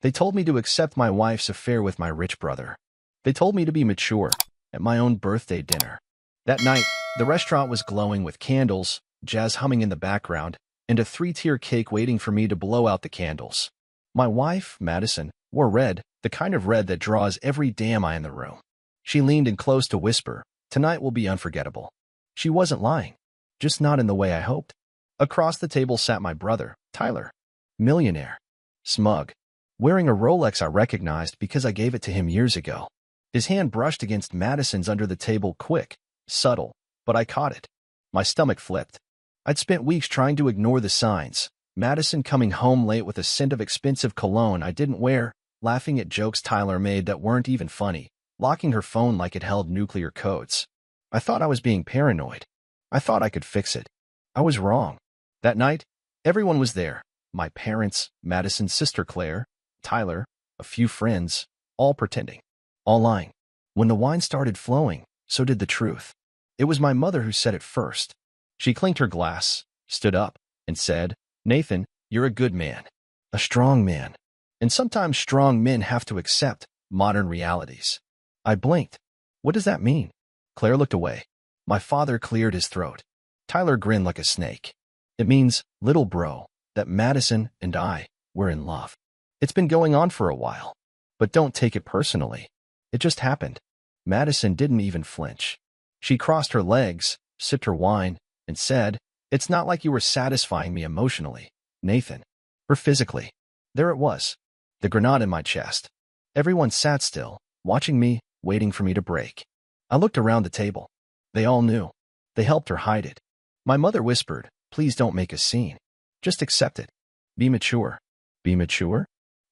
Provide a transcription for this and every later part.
They told me to accept my wife's affair with my rich brother. They told me to be mature at my own birthday dinner. That night, the restaurant was glowing with candles, jazz humming in the background, and a three-tier cake waiting for me to blow out the candles. My wife, Madison, wore red, the kind of red that draws every damn eye in the room. She leaned in close to whisper, "Tonight will be unforgettable." She wasn't lying, just not in the way I hoped. Across the table sat my brother, Tyler. Millionaire. Smug. Wearing a Rolex I recognized because I gave it to him years ago. His hand brushed against Madison's under the table, quick, subtle, but I caught it. My stomach flipped. I'd spent weeks trying to ignore the signs. Madison coming home late with a scent of expensive cologne I didn't wear, laughing at jokes Tyler made that weren't even funny, locking her phone like it held nuclear codes. I thought I was being paranoid. I thought I could fix it. I was wrong. That night, everyone was there. My parents, Madison's sister Claire, Tyler, a few friends, all pretending, all lying. When the wine started flowing, so did the truth. It was my mother who said it first. She clinked her glass, stood up, and said, "Nathan, you're a good man. A strong man. And sometimes strong men have to accept modern realities." I blinked. What does that mean? Claire looked away. My father cleared his throat. Tyler grinned like a snake. It means, little bro, that Madison and I were in love. It's been going on for a while. But don't take it personally. It just happened. Madison didn't even flinch. She crossed her legs, sipped her wine, and said, "It's not like you were satisfying me emotionally, Nathan, or physically." There it was, the grenade in my chest. Everyone sat still, watching me, waiting for me to break. I looked around the table. They all knew. They helped her hide it. My mother whispered, "Please don't make a scene. Just accept it. Be mature." Be mature?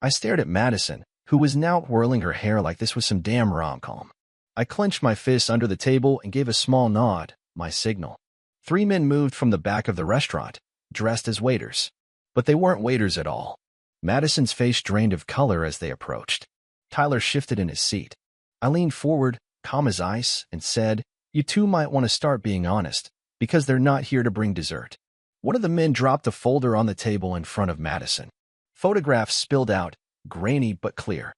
I stared at Madison, who was now whirling her hair like this was some damn rom-com. I clenched my fists under the table and gave a small nod, my signal. 3 men moved from the back of the restaurant, dressed as waiters. But they weren't waiters at all. Madison's face drained of color as they approached. Tyler shifted in his seat. I leaned forward, calm as ice, and said, "You two might want to start being honest, because they're not here to bring dessert." One of the men dropped a folder on the table in front of Madison. Photographs spilled out, grainy but clear.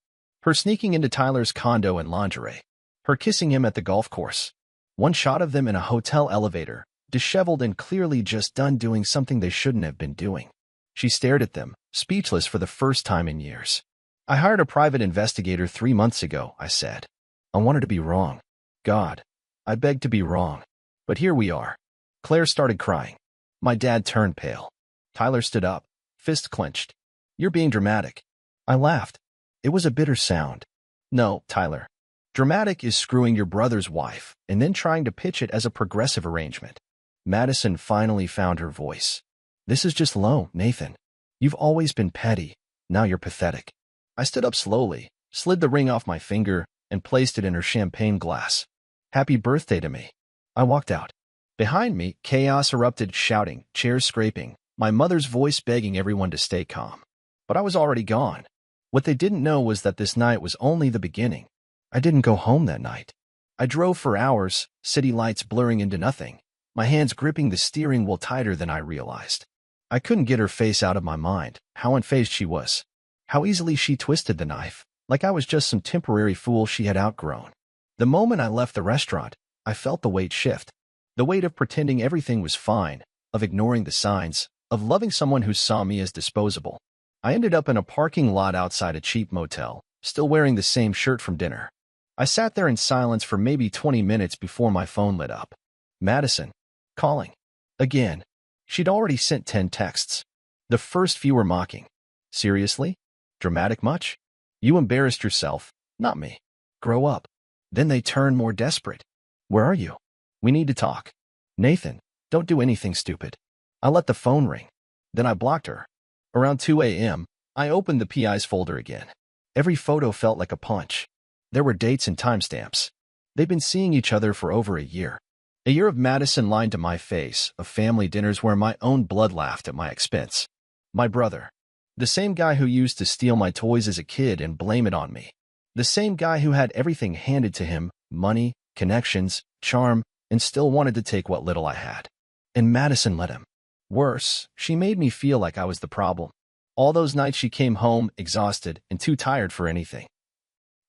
Her sneaking into Tyler's condo in lingerie. Her kissing him at the golf course. One shot of them in a hotel elevator, disheveled and clearly just done doing something they shouldn't have been doing. She stared at them, speechless for the first time in years. "I hired a private investigator 3 months ago," I said. "I wanted to be wrong. God, I begged to be wrong. But here we are." Claire started crying. My dad turned pale. Tyler stood up, fist clenched. "You're being dramatic." I laughed. It was a bitter sound. "No, Tyler. Dramatic is screwing your brother's wife and then trying to pitch it as a progressive arrangement." Madison finally found her voice. "This is just low, Nathan. You've always been petty. Now you're pathetic." I stood up slowly, slid the ring off my finger, and placed it in her champagne glass. "Happy birthday to me." I walked out. Behind me, chaos erupted, shouting, chairs scraping, my mother's voice begging everyone to stay calm. But I was already gone. What they didn't know was that this night was only the beginning. I didn't go home that night. I drove for hours, city lights blurring into nothing, my hands gripping the steering wheel tighter than I realized. I couldn't get her face out of my mind, how unfazed she was. How easily she twisted the knife, like I was just some temporary fool she had outgrown. The moment I left the restaurant, I felt the weight shift. The weight of pretending everything was fine, of ignoring the signs, of loving someone who saw me as disposable. I ended up in a parking lot outside a cheap motel, still wearing the same shirt from dinner. I sat there in silence for maybe 20 minutes before my phone lit up. Madison. Calling. Again. She'd already sent 10 texts. The first few were mocking. "Seriously? Dramatic much? You embarrassed yourself, not me. Grow up." Then they turned more desperate. "Where are you? We need to talk." "Nathan, don't do anything stupid." I let the phone ring. Then I blocked her. Around 2 a.m., I opened the PI's folder again. Every photo felt like a punch. There were dates and timestamps. They'd been seeing each other for over a year. A year of Madison lying to my face, of family dinners where my own blood laughed at my expense. My brother. The same guy who used to steal my toys as a kid and blame it on me. The same guy who had everything handed to him, money, connections, charm, and still wanted to take what little I had. And Madison let him. Worse, she made me feel like I was the problem. All those nights she came home exhausted and too tired for anything.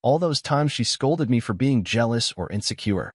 All those times she scolded me for being jealous or insecure.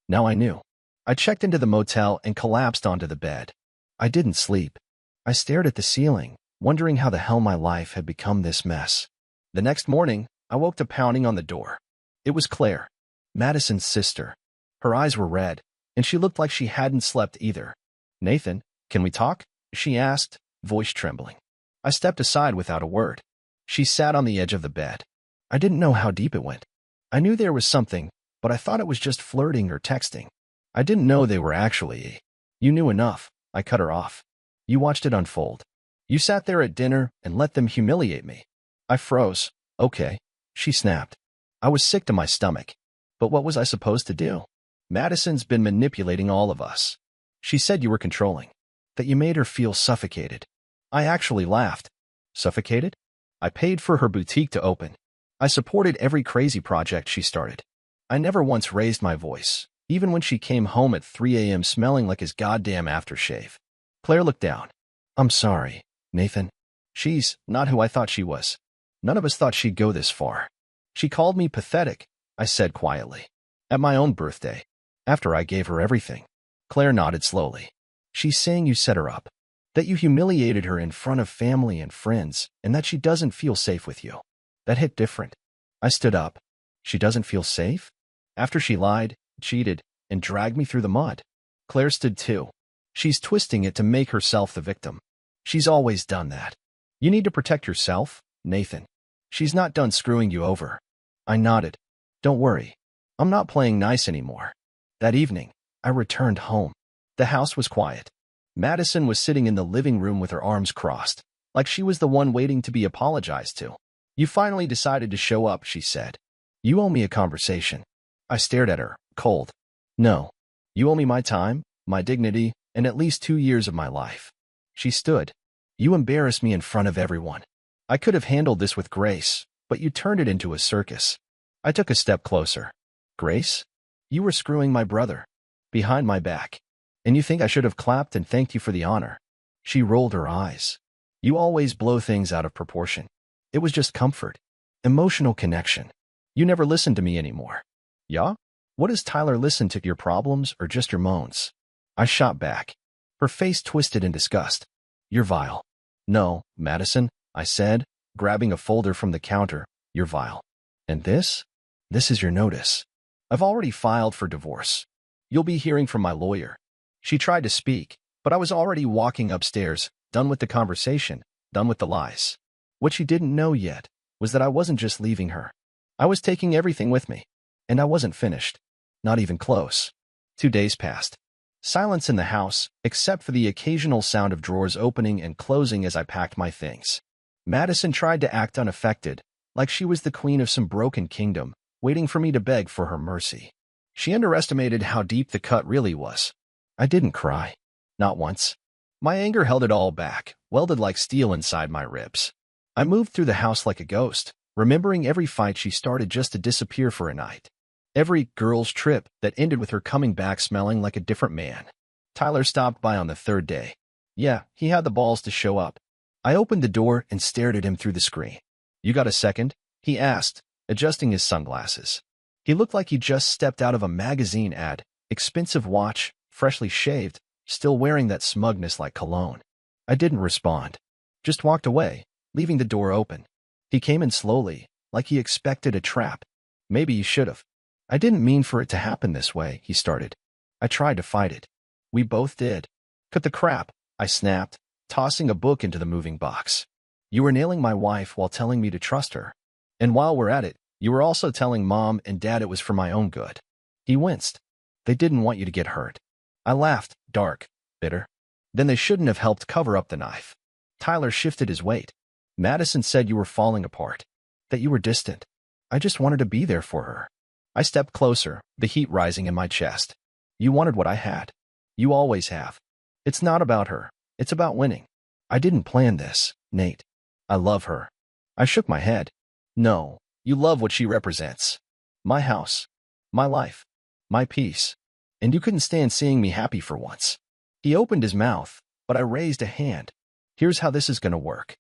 Now I knew. I checked into the motel and collapsed onto the bed. I didn't sleep. I stared at the ceiling, wondering how the hell my life had become this mess. The next morning, I woke to pounding on the door. It was Claire, Madison's sister. Her eyes were red, and she looked like she hadn't slept either. "Nathan, can we talk?" she asked, voice trembling. I stepped aside without a word. She sat on the edge of the bed. I didn't know how deep it went. I knew there was something, but I thought it was just flirting or texting. I didn't know they were actually. "You knew enough." I cut her off. "You watched it unfold. You sat there at dinner and let them humiliate me." I froze. "Okay," she snapped. I was sick to my stomach. But what was I supposed to do? "Madison's been manipulating all of us. She said you were controlling, that you made her feel suffocated." I actually laughed. Suffocated? I paid for her boutique to open. I supported every crazy project she started. I never once raised my voice, even when she came home at 3 a.m. smelling like his goddamn aftershave. Claire looked down. "I'm sorry, Nathan. She's not who I thought she was. None of us thought she'd go this far." "She called me pathetic," I said quietly. "At my own birthday. After I gave her everything." Claire nodded slowly. "She's saying you set her up. That you humiliated her in front of family and friends, and that she doesn't feel safe with you." That hit different. I stood up. "She doesn't feel safe?" "After she lied, cheated, and dragged me through the mud." Claire stood too. "She's twisting it to make herself the victim. She's always done that. You need to protect yourself, Nathan. She's not done screwing you over." I nodded. "Don't worry. I'm not playing nice anymore." That evening, I returned home. The house was quiet. Madison was sitting in the living room with her arms crossed, like she was the one waiting to be apologized to. "You finally decided to show up," she said. "You owe me a conversation." I stared at her, cold. "No. You owe me my time, my dignity, and at least 2 years of my life." She stood. "You embarrassed me in front of everyone. I could have handled this with grace, but you turned it into a circus." I took a step closer. "Grace? You were screwing my brother. Behind my back. And you think I should have clapped and thanked you for the honor?" She rolled her eyes. "You always blow things out of proportion. It was just comfort. Emotional connection. You never listened to me anymore." "Yeah? What does Tyler listen to, your problems or just your moans?" I shot back. Her face twisted in disgust. "You're vile." "No, Madison," I said, grabbing a folder from the counter. "You're vile. And this? This is your notice. I've already filed for divorce. You'll be hearing from my lawyer." She tried to speak, but I was already walking upstairs, done with the conversation, done with the lies. What she didn't know yet was that I wasn't just leaving her. I was taking everything with me. And I wasn't finished. Not even close. 2 days passed. Silence in the house, except for the occasional sound of drawers opening and closing as I packed my things. Madison tried to act unaffected, like she was the queen of some broken kingdom, waiting for me to beg for her mercy. She underestimated how deep the cut really was. I didn't cry. Not once. My anger held it all back, welded like steel inside my ribs. I moved through the house like a ghost, remembering every fight she started just to disappear for a night. Every girl's trip that ended with her coming back smelling like a different man. Tyler stopped by on the 3rd day. Yeah, he had the balls to show up. I opened the door and stared at him through the screen. "You got a second?" he asked, adjusting his sunglasses. He looked like he just stepped out of a magazine ad, expensive watch, freshly shaved, still wearing that smugness like cologne. I didn't respond. Just walked away, leaving the door open. He came in slowly, like he expected a trap. Maybe he should have. "I didn't mean for it to happen this way," he started. I tried to fight it. We both did. "Cut the crap," I snapped, tossing a book into the moving box. "You were nailing my wife while telling me to trust her. And while we're at it, you were also telling Mom and Dad it was for my own good." He winced. "They didn't want you to get hurt." I laughed, dark, bitter. "Then they shouldn't have helped cover up the knife." Tyler shifted his weight. "Madison said you were falling apart, that you were distant. I just wanted to be there for her." I stepped closer, the heat rising in my chest. "You wanted what I had. You always have. It's not about her. It's about winning. I didn't plan this, Nate. I love her." I shook my head. "No, you love what she represents. My house, my life, my peace. And you couldn't stand seeing me happy for once." He opened his mouth, but I raised a hand. "Here's how this is going to work.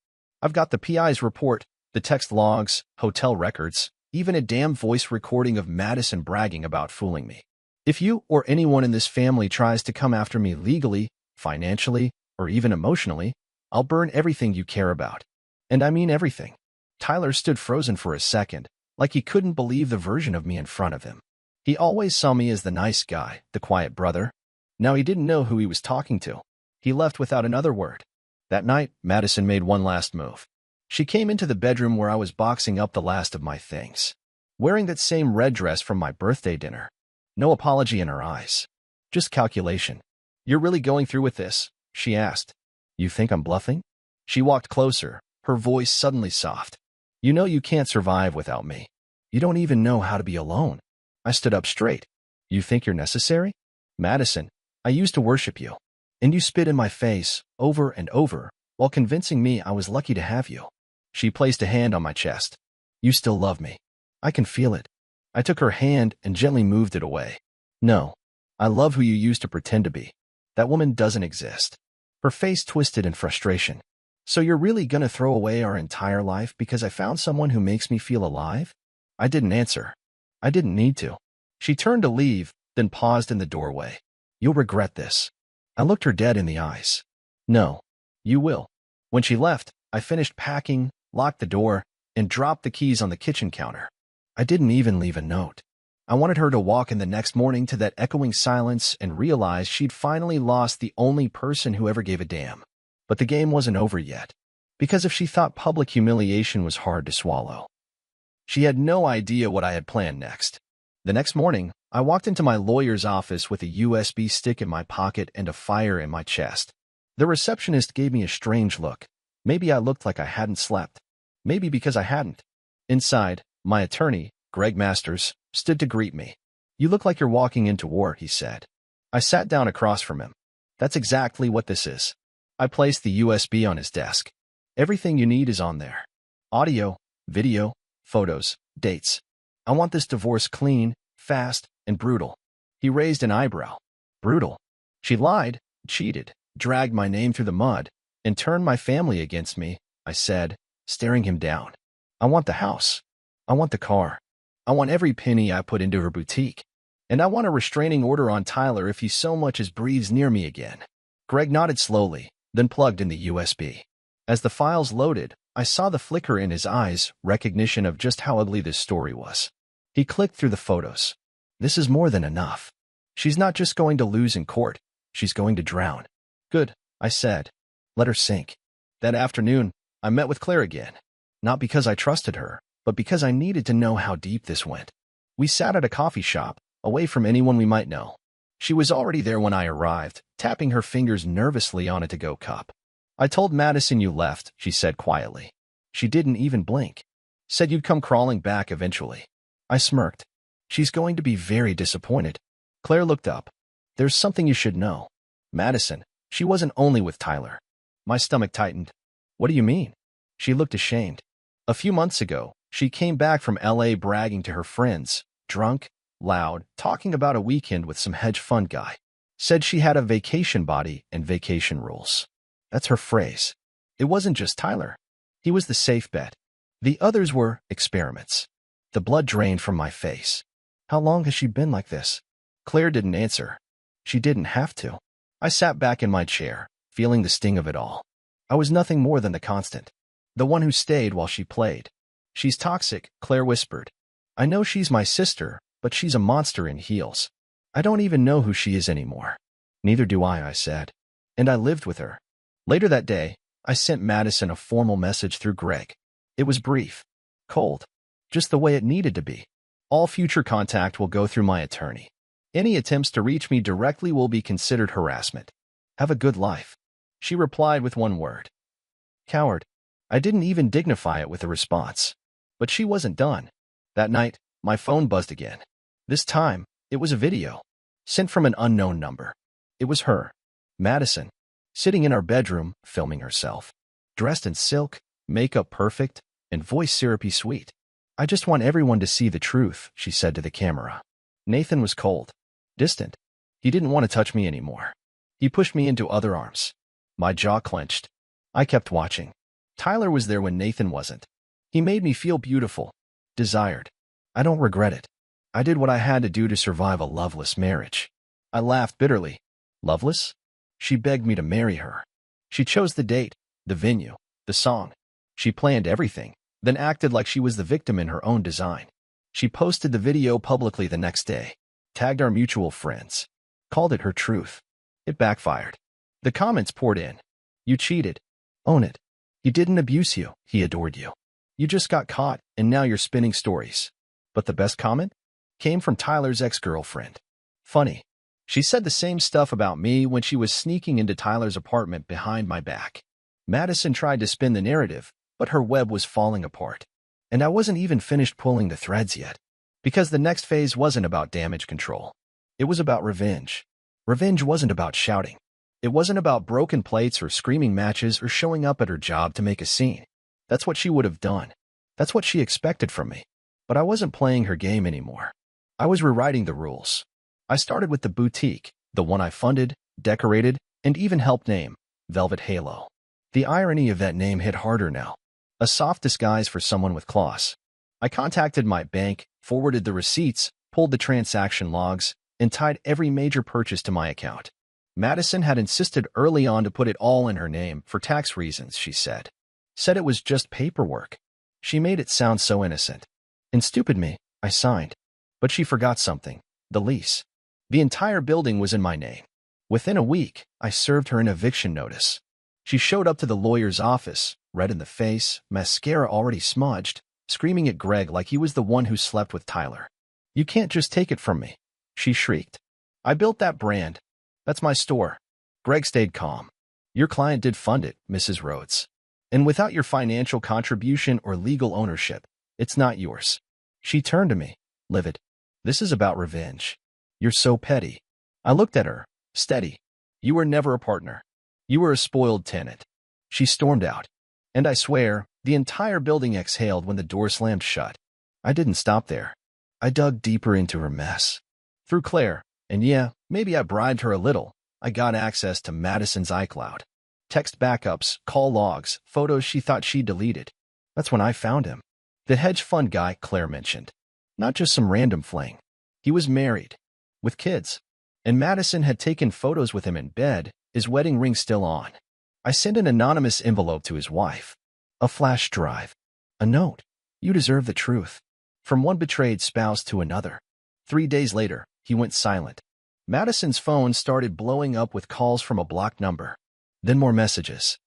I've got the PI's report, the text logs, hotel records, even a damn voice recording of Madison bragging about fooling me. If you or anyone in this family tries to come after me legally, financially, or even emotionally, I'll burn everything you care about. And I mean everything. Tyler stood frozen for a second, like he couldn't believe the version of me in front of him. He always saw me as the nice guy, the quiet brother. Now he didn't know who he was talking to. He left without another word. That night, Madison made one last move. She came into the bedroom where I was boxing up the last of my things, wearing that same red dress from my birthday dinner. No apology in her eyes. Just calculation. "You're really going through with this?" she asked. "You think I'm bluffing?" She walked closer, her voice suddenly soft. "You know you can't survive without me. You don't even know how to be alone." I stood up straight. "You think you're necessary?" "Madison, I used to worship you. And you spit in my face, over and over, while convincing me I was lucky to have you." She placed a hand on my chest. "You still love me. I can feel it." I took her hand and gently moved it away. "No. I love who you used to pretend to be. That woman doesn't exist." Her face twisted in frustration. "So you're really gonna throw away our entire life because I found someone who makes me feel alive?" I didn't answer. I didn't need to. She turned to leave, then paused in the doorway. "You'll regret this." I looked her dead in the eyes. "No. You will." When she left, I finished packing, locked the door, and dropped the keys on the kitchen counter. I didn't even leave a note. I wanted her to walk in the next morning to that echoing silence and realize she'd finally lost the only person who ever gave a damn. But the game wasn't over yet, because if she thought public humiliation was hard to swallow, she had no idea what I had planned next. The next morning, I walked into my lawyer's office with a USB stick in my pocket and a fire in my chest. The receptionist gave me a strange look. Maybe I looked like I hadn't slept. Maybe because I hadn't. Inside, my attorney, Greg Masters, stood to greet me. "You look like you're walking into war," he said. I sat down across from him. "That's exactly what this is." I placed the USB on his desk. "Everything you need is on there. Audio, video, photos, dates. I want this divorce clean, fast, and brutal." He raised an eyebrow. "Brutal?" She lied, cheated, dragged my name through the mud, and turned my family against me, I said, staring him down. "I want the house. I want the car. I want every penny I put into her boutique. And I want a restraining order on Tyler if he so much as breathes near me again." Greg nodded slowly, then plugged in the USB. As the files loaded, I saw the flicker in his eyes, recognition of just how ugly this story was. He clicked through the photos. "This is more than enough. She's not just going to lose in court. She's going to drown." "Good," I said. "Let her sink." That afternoon, I met with Claire again. Not because I trusted her, but because I needed to know how deep this went. We sat at a coffee shop, away from anyone we might know. She was already there when I arrived, tapping her fingers nervously on a to-go cup. "I told Madison you left," she said quietly. She didn't even blink. "Said you'd come crawling back eventually." I smirked. "She's going to be very disappointed." Claire looked up. "There's something you should know. Madison, she wasn't only with Tyler." My stomach tightened. "What do you mean?" She looked ashamed. "A few months ago, she came back from LA bragging to her friends, drunk, loud, talking about a weekend with some hedge fund guy. Said she had a vacation body and vacation rules. That's her phrase. It wasn't just Tyler. He was the safe bet. The others were experiments." The blood drained from my face. "How long has she been like this?" Claire didn't answer. She didn't have to. I sat back in my chair, feeling the sting of it all. I was nothing more than the constant. The one who stayed while she played. "She's toxic," Claire whispered. "I know she's my sister, but she's a monster in heels. I don't even know who she is anymore." "Neither do I said. "And I lived with her." Later that day, I sent Madison a formal message through Greg. It was brief, cold, just the way it needed to be. "All future contact will go through my attorney. Any attempts to reach me directly will be considered harassment. Have a good life." She replied with one word. Coward. I didn't even dignify it with a response. But she wasn't done. That night, my phone buzzed again. This time, it was a video, sent from an unknown number. It was her, Madison, sitting in our bedroom, filming herself, dressed in silk, makeup perfect, and voice syrupy sweet. "I just want everyone to see the truth," she said to the camera. Nathan was cold, distant. He didn't want to touch me anymore. He pushed me into other arms. My jaw clenched. I kept watching. Tyler was there when Nathan wasn't. He made me feel beautiful, desired. I don't regret it. I did what I had to do to survive a loveless marriage. I laughed bitterly. Loveless? She begged me to marry her. She chose the date, the venue, the song. She planned everything, then acted like she was the victim in her own design. She posted the video publicly the next day, tagged our mutual friends, called it her truth. It backfired. The comments poured in. You cheated. Own it. He didn't abuse you. He adored you. You just got caught, and now you're spinning stories. But the best comment? Came from Tyler's ex-girlfriend. Funny. She said the same stuff about me when she was sneaking into Tyler's apartment behind my back. Madison tried to spin the narrative, but her web was falling apart. And I wasn't even finished pulling the threads yet. Because the next phase wasn't about damage control. It was about revenge. Revenge wasn't about shouting. It wasn't about broken plates or screaming matches or showing up at her job to make a scene. That's what she would have done. That's what she expected from me. But I wasn't playing her game anymore. I was rewriting the rules. I started with the boutique, the one I funded, decorated, and even helped name, Velvet Halo. The irony of that name hit harder now. A soft disguise for someone with claws. I contacted my bank, forwarded the receipts, pulled the transaction logs, and tied every major purchase to my account. Madison had insisted early on to put it all in her name for tax reasons, she said. Said it was just paperwork. She made it sound so innocent. And stupid me, I signed. But she forgot something, the lease. The entire building was in my name. Within a week, I served her an eviction notice. She showed up to the lawyer's office, red in the face, mascara already smudged, screaming at Greg like he was the one who slept with Tyler. You can't just take it from me, she shrieked. I built that brand. That's my store. Greg stayed calm. Your client did fund it, Mrs. Rhodes. And without your financial contribution or legal ownership, it's not yours. She turned to me, livid. This is about revenge. You're so petty. I looked at her, steady. You were never a partner. You were a spoiled tenant. She stormed out. And I swear, the entire building exhaled when the door slammed shut. I didn't stop there. I dug deeper into her mess. Through Claire, and yeah, maybe I bribed her a little, I got access to Madison's iCloud. Text backups, call logs, photos she thought she'd deleted. That's when I found him. The hedge fund guy Claire mentioned. Not just some random fling. He was married. With kids. And Madison had taken photos with him in bed, his wedding ring still on. I sent an anonymous envelope to his wife. A flash drive. A note. You deserve the truth. From one betrayed spouse to another. 3 days later, he went silent. Madison's phone started blowing up with calls from a blocked number. Then more messages.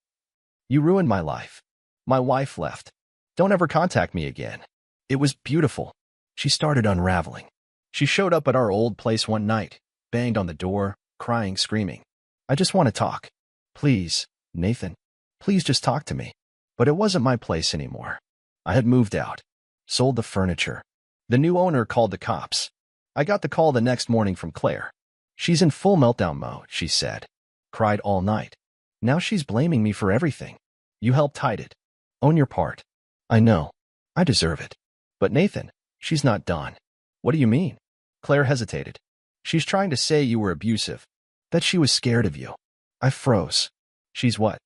You ruined my life. My wife left. Don't ever contact me again. It was beautiful. She started unraveling. She showed up at our old place one night, banged on the door, crying, screaming. I just want to talk. Please, Nathan. Please just talk to me. But it wasn't my place anymore. I had moved out. Sold the furniture. The new owner called the cops. I got the call the next morning from Claire. She's in full meltdown mode, she said. Cried all night. Now she's blaming me for everything. You helped hide it. Own your part. I know. I deserve it. But Nathan, she's not done. What do you mean? Claire hesitated. She's trying to say you were abusive. That she was scared of you. I froze. She's what?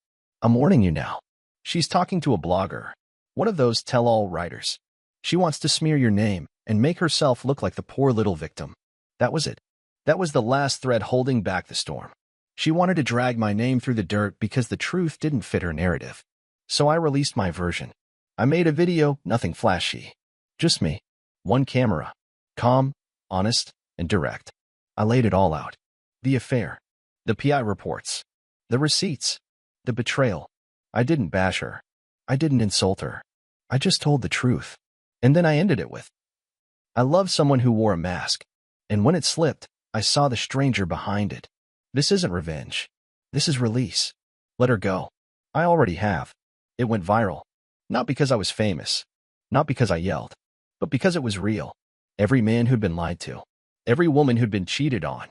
I'm warning you now. She's talking to a blogger. One of those tell-all writers. She wants to smear your name and make herself look like the poor little victim. That was it. That was the last thread holding back the storm. She wanted to drag my name through the dirt because the truth didn't fit her narrative. So I released my version. I made a video, nothing flashy. Just me. One camera. Calm, honest, and direct. I laid it all out. The affair. The PI reports. The receipts. The betrayal. I didn't bash her. I didn't insult her. I just told the truth. And then I ended it with, I love someone who wore a mask. And when it slipped, I saw the stranger behind it. This isn't revenge. This is release. Let her go. I already have. It went viral. Not because I was famous. Not because I yelled. But because it was real. Every man who'd been lied to. Every woman who'd been cheated on.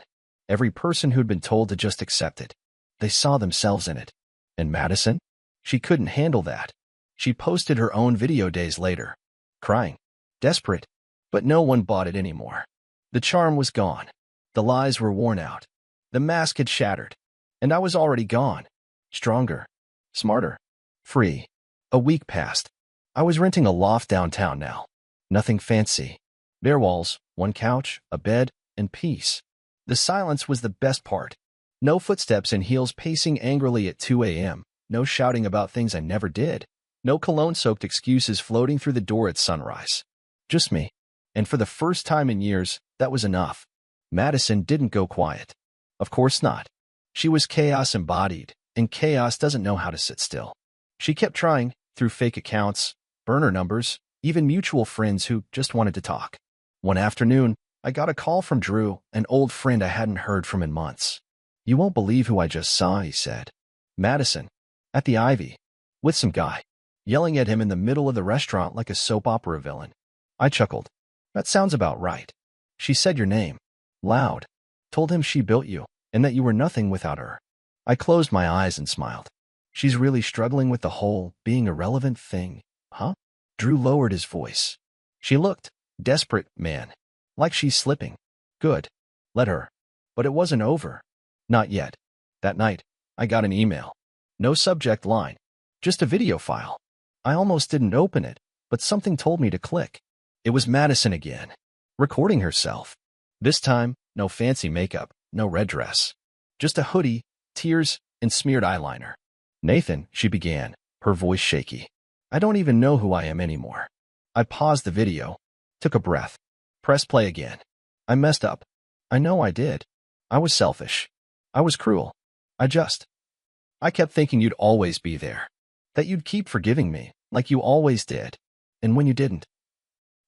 Every person who'd been told to just accept it. They saw themselves in it. And Madison? She couldn't handle that. She posted her own video days later. Crying. Desperate. But no one bought it anymore. The charm was gone. The lies were worn out. The mask had shattered. And I was already gone. Stronger. Smarter. Free. A week passed. I was renting a loft downtown now. Nothing fancy. Bare walls, one couch, a bed, and peace. The silence was the best part. No footsteps in heels pacing angrily at 2 a.m. No shouting about things I never did. No cologne-soaked excuses floating through the door at sunrise. Just me. And for the first time in years, that was enough. Madison didn't go quiet. Of course not. She was chaos embodied, and chaos doesn't know how to sit still. She kept trying, through fake accounts, burner numbers, even mutual friends who just wanted to talk. One afternoon, I got a call from Drew, an old friend I hadn't heard from in months. "You won't believe who I just saw," he said. "Madison. At the Ivy. With some guy. Yelling at him in the middle of the restaurant like a soap opera villain." I chuckled. "That sounds about right." "She said your name. Loud. Told him she built you, and that you were nothing without her." I closed my eyes and smiled. "She's really struggling with the whole being irrelevant thing, huh?" Drew lowered his voice. "She looked desperate, man. Like she's slipping." "Good. Let her." But it wasn't over. Not yet. That night, I got an email. No subject line. Just a video file. I almost didn't open it, but something told me to click. It was Madison again. Recording herself. This time, no fancy makeup, no red dress. Just a hoodie, tears, and smeared eyeliner. "Nathan," she began, her voice shaky. "I don't even know who I am anymore." I paused the video, took a breath, pressed play again. "I messed up. I know I did. I was selfish. I was cruel. I kept thinking you'd always be there. That you'd keep forgiving me, like you always did. And when you didn't."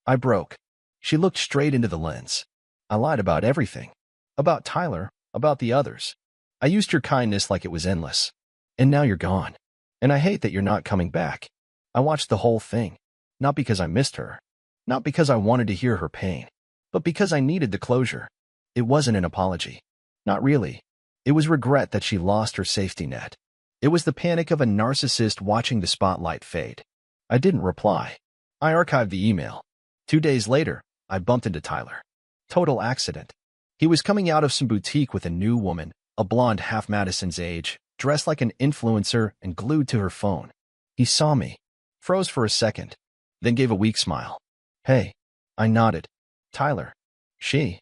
I broke. She looked straight into the lens. "I lied about everything. About Tyler, about the others. I used your kindness like it was endless. And now you're gone. And I hate that you're not coming back." I watched the whole thing. Not because I missed her. Not because I wanted to hear her pain. But because I needed the closure. It wasn't an apology. Not really. It was regret that she lost her safety net. It was the panic of a narcissist watching the spotlight fade. I didn't reply. I archived the email. 2 days later, I bumped into Tyler. Total accident. He was coming out of some boutique with a new woman, a blonde half Madison's age, dressed like an influencer and glued to her phone. He saw me, froze for a second, then gave a weak smile. "Hey." I nodded. "Tyler. She,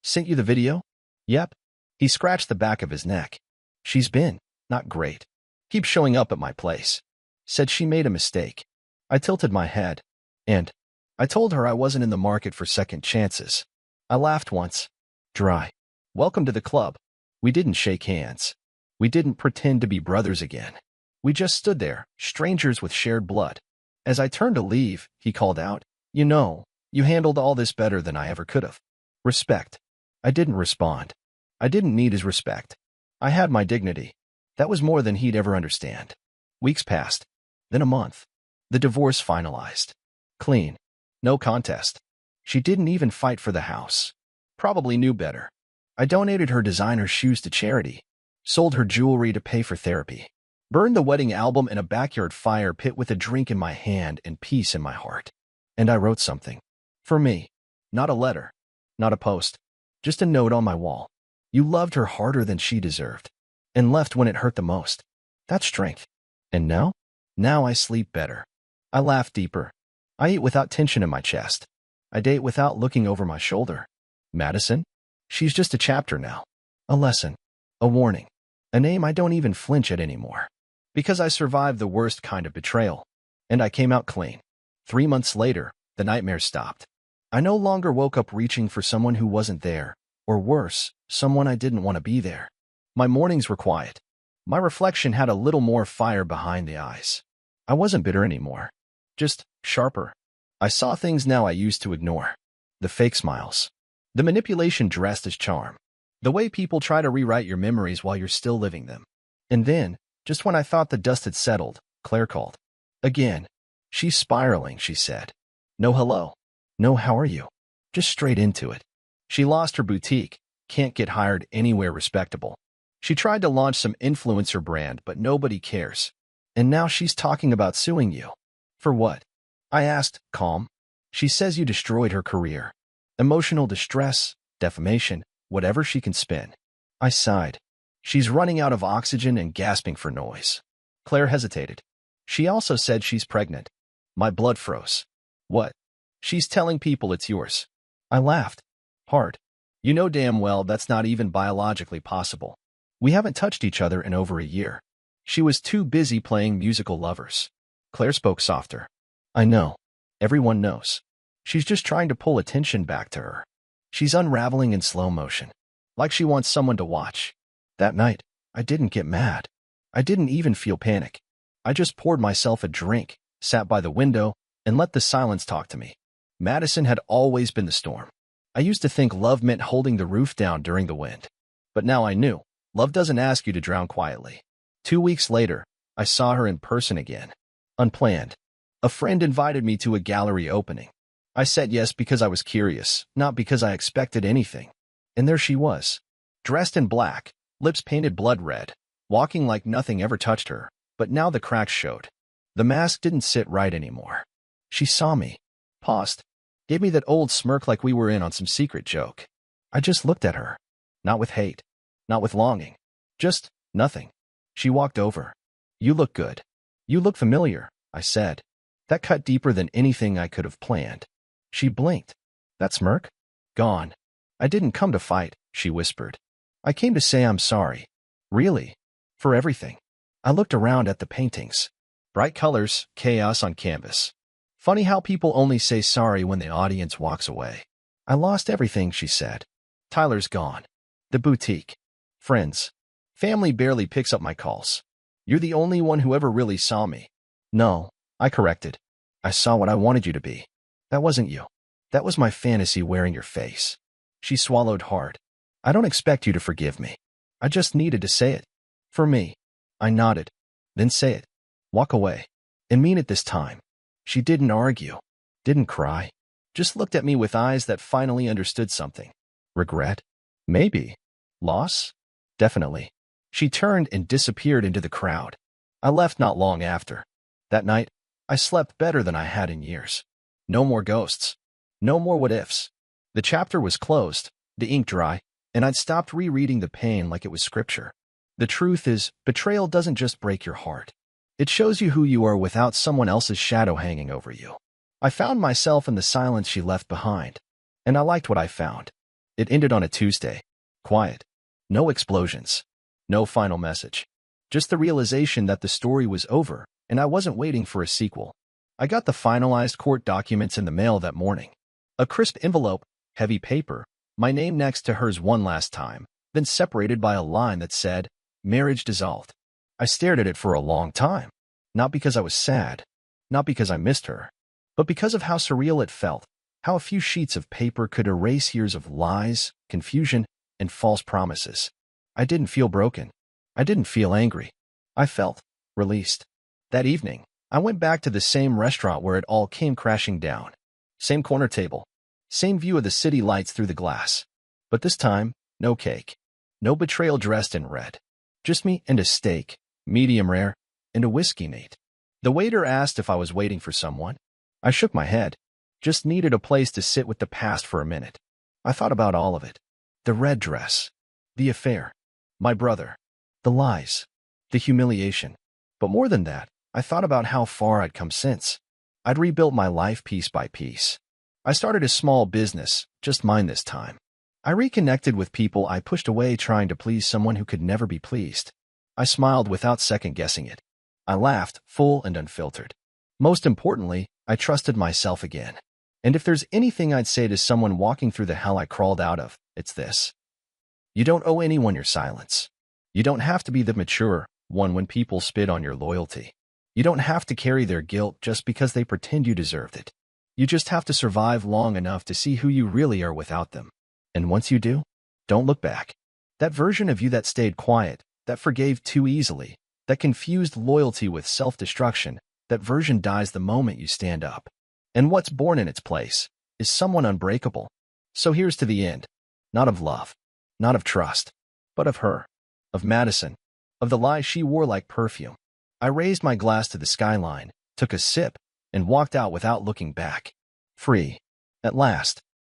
sent you the video?" "Yep." He scratched the back of his neck. "She's been, not great. Keeps showing up at my place. Said she made a mistake." I tilted my head. "And?" I told her I wasn't in the market for second chances. I laughed once. Dry. "Welcome to the club." We didn't shake hands. We didn't pretend to be brothers again. We just stood there, strangers with shared blood. As I turned to leave, he called out, "You know, you handled all this better than I ever could have. Respect." I didn't respond. I didn't need his respect. I had my dignity. That was more than he'd ever understand. Weeks passed. Then a month. The divorce finalized. Clean. No contest. She didn't even fight for the house. Probably knew better. I donated her designer shoes to charity. Sold her jewelry to pay for therapy. Burned the wedding album in a backyard fire pit with a drink in my hand and peace in my heart. And I wrote something. For me. Not a letter. Not a post. Just a note on my wall. You loved her harder than she deserved. And left when it hurt the most. That's strength. And now? Now I sleep better. I laugh deeper. I eat without tension in my chest. I date without looking over my shoulder. Madison? She's just a chapter now. A lesson. A warning. A name I don't even flinch at anymore. Because I survived the worst kind of betrayal. And I came out clean. 3 months later, the nightmares stopped. I no longer woke up reaching for someone who wasn't there, or worse, someone I didn't want to be there. My mornings were quiet. My reflection had a little more fire behind the eyes. I wasn't bitter anymore. Just sharper. I saw things now I used to ignore. The fake smiles. The manipulation dressed as charm. The way people try to rewrite your memories while you're still living them. And then, just when I thought the dust had settled, Claire called. Again. "She's spiraling," she said. No hello. No how are you. Just straight into it. She lost her boutique, can't get hired anywhere respectable. She tried to launch some influencer brand, but nobody cares. And now she's talking about suing you. For what? I asked, calm. She says you destroyed her career. Emotional distress, defamation, whatever she can spin. I sighed. She's running out of oxygen and gasping for noise. Claire hesitated. She also said she's pregnant. My blood froze. What? She's telling people it's yours. I laughed. Hard. You know damn well that's not even biologically possible. We haven't touched each other in over a year. She was too busy playing musical lovers. Claire spoke softer. I know. Everyone knows. She's just trying to pull attention back to her. She's unraveling in slow motion, like she wants someone to watch. That night, I didn't get mad. I didn't even feel panic. I just poured myself a drink, sat by the window, and let the silence talk to me. Madison had always been the storm. I used to think love meant holding the roof down during the wind. But now I knew, love doesn't ask you to drown quietly. 2 weeks later, I saw her in person again. Unplanned. A friend invited me to a gallery opening. I said yes because I was curious, not because I expected anything. And there she was, dressed in black, lips painted blood red, walking like nothing ever touched her, but now the cracks showed. The mask didn't sit right anymore. She saw me, paused, gave me that old smirk like we were in on some secret joke. I just looked at her, not with hate, not with longing, just nothing. She walked over. You look good. You look familiar, I said. That cut deeper than anything I could have planned. She blinked. That smirk? Gone. I didn't come to fight, she whispered. I came to say I'm sorry. Really? For everything. I looked around at the paintings. Bright colors, chaos on canvas. Funny how people only say sorry when the audience walks away. I lost everything, she said. Tyler's gone. The boutique. Friends. Family barely picks up my calls. You're the only one who ever really saw me. No, I corrected. I saw what I wanted you to be. That wasn't you. That was my fantasy wearing your face. She swallowed hard. I don't expect you to forgive me. I just needed to say it. For me. I nodded. Then say it. Walk away. And mean it this time. She didn't argue. Didn't cry. Just looked at me with eyes that finally understood something. Regret? Maybe. Loss? Definitely. She turned and disappeared into the crowd. I left not long after. That night, I slept better than I had in years. No more ghosts. No more what-ifs. The chapter was closed, the ink dry, and I'd stopped rereading the pain like it was scripture. The truth is, betrayal doesn't just break your heart. It shows you who you are without someone else's shadow hanging over you. I found myself in the silence she left behind, and I liked what I found. It ended on a Tuesday. Quiet. No explosions. No final message. Just the realization that the story was over, and I wasn't waiting for a sequel. I got the finalized court documents in the mail that morning. A crisp envelope, heavy paper, my name next to hers one last time, then separated by a line that said, marriage dissolved. I stared at it for a long time. Not because I was sad, not because I missed her, but because of how surreal it felt, how a few sheets of paper could erase years of lies, confusion, and false promises. I didn't feel broken. I didn't feel angry. I felt released. That evening, I went back to the same restaurant where it all came crashing down. Same corner table. Same view of the city lights through the glass. But this time, no cake. No betrayal dressed in red. Just me and a steak, medium rare, and a whiskey neat. The waiter asked if I was waiting for someone. I shook my head. Just needed a place to sit with the past for a minute. I thought about all of it. The red dress. The affair. My brother. The lies. The humiliation. But more than that, I thought about how far I'd come since. I'd rebuilt my life piece by piece. I started a small business, just mine this time. I reconnected with people I pushed away trying to please someone who could never be pleased. I smiled without second-guessing it. I laughed, full and unfiltered. Most importantly, I trusted myself again. And if there's anything I'd say to someone walking through the hell I crawled out of, it's this. You don't owe anyone your silence. You don't have to be the mature one when people spit on your loyalty. You don't have to carry their guilt just because they pretend you deserved it. You just have to survive long enough to see who you really are without them. And once you do, don't look back. That version of you that stayed quiet, that forgave too easily, that confused loyalty with self-destruction, that version dies the moment you stand up. And what's born in its place is someone unbreakable. So here's to the end. Not of love, not of trust, but of her, of Madison, of the lies she wore like perfume. I raised my glass to the skyline, took a sip, and walked out without looking back. Free. At last.